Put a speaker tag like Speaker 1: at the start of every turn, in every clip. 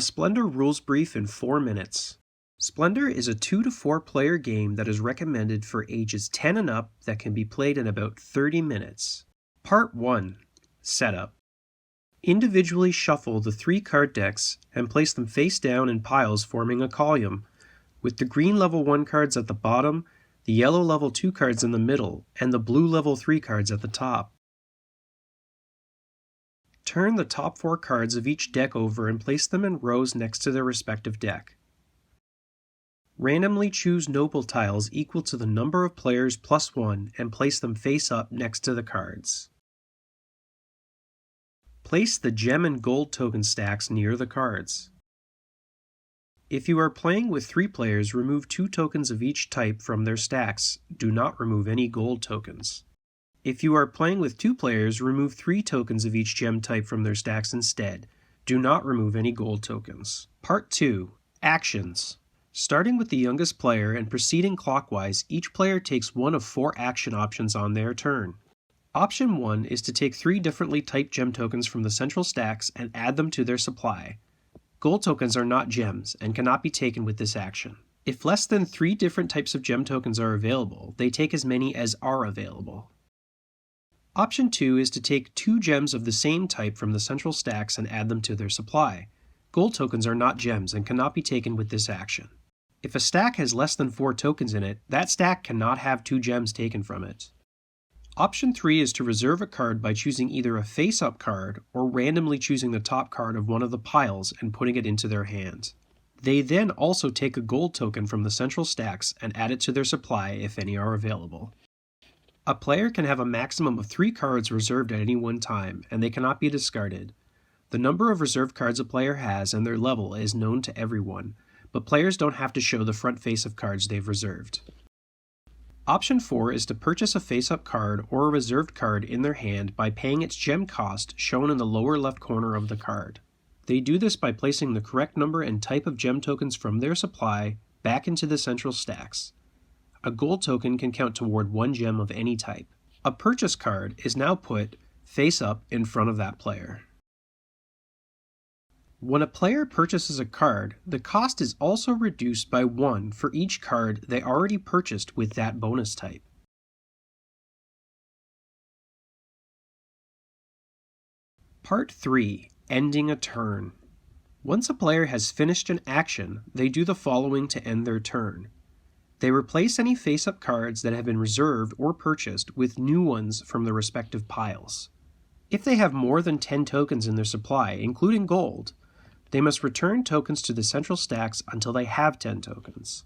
Speaker 1: A Splendor rules brief in 4 minutes. Splendor is a 2 to 4 player game that is recommended for ages 10 and up that can be played in about 30 minutes. Part 1. Setup. Individually shuffle the 3 card decks and place them face down in piles forming a column, with the green level 1 cards at the bottom, the yellow level 2 cards in the middle, and the blue level 3 cards at the top. Turn the top 4 cards of each deck over and place them in rows next to their respective deck. Randomly choose noble tiles equal to the number of players plus 1 and place them face up next to the cards. Place the gem and gold token stacks near the cards. If you are playing with 3 players, remove 2 tokens of each type from their stacks. Do not remove any gold tokens. If you are playing with 2 players, remove 3 tokens of each gem type from their stacks instead. Do not remove any gold tokens. Part 2. Actions. Starting with the youngest player and proceeding clockwise, each player takes one of 4 action options on their turn. Option 1 is to take 3 differently typed gem tokens from the central stacks and add them to their supply. Gold tokens are not gems and cannot be taken with this action. If less than 3 different types of gem tokens are available, they take as many as are available. Option 2 is to take 2 gems of the same type from the central stacks and add them to their supply. Gold tokens are not gems and cannot be taken with this action. If a stack has less than 4 tokens in it, that stack cannot have 2 gems taken from it. Option 3 is to reserve a card by choosing either a face-up card or randomly choosing the top card of one of the piles and putting it into their hand. They then also take a gold token from the central stacks and add it to their supply if any are available. A player can have a maximum of 3 cards reserved at any one time, and they cannot be discarded. The number of reserved cards a player has and their level is known to everyone, but players don't have to show the front face of cards they've reserved. Option 4 is to purchase a face-up card or a reserved card in their hand by paying its gem cost shown in the lower left corner of the card. They do this by placing the correct number and type of gem tokens from their supply back into the central stacks. A gold token can count toward 1 gem of any type. A purchase card is now put face up in front of that player. When a player purchases a card, the cost is also reduced by 1 for each card they already purchased with that bonus type. Part 3. Ending a turn. Once a player has finished an action, they do the following to end their turn. They replace any face-up cards that have been reserved or purchased with new ones from the respective piles. If they have more than 10 tokens in their supply, including gold, they must return tokens to the central stacks until they have 10 tokens.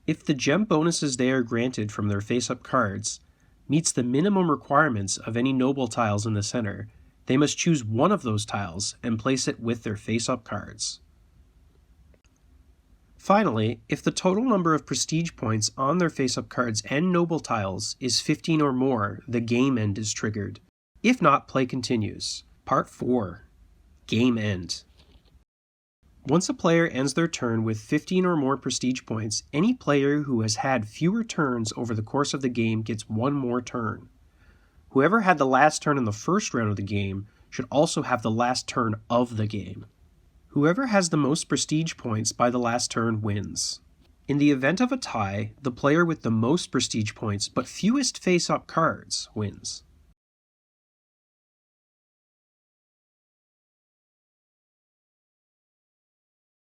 Speaker 1: If the gem bonuses they are granted from their face-up cards meets the minimum requirements of any noble tiles in the center, they must choose one of those tiles and place it with their face-up cards. Finally, if the total number of prestige points on their face-up cards and noble tiles is 15 or more, the game end is triggered. If not, play continues. Part 4. Game end. Once a player ends their turn with 15 or more prestige points, any player who has had fewer turns over the course of the game gets 1 more turn. Whoever had the last turn in the first round of the game should also have the last turn of the game. Whoever has the most prestige points by the last turn wins. In the event of a tie, the player with the most prestige points but fewest face-up cards wins.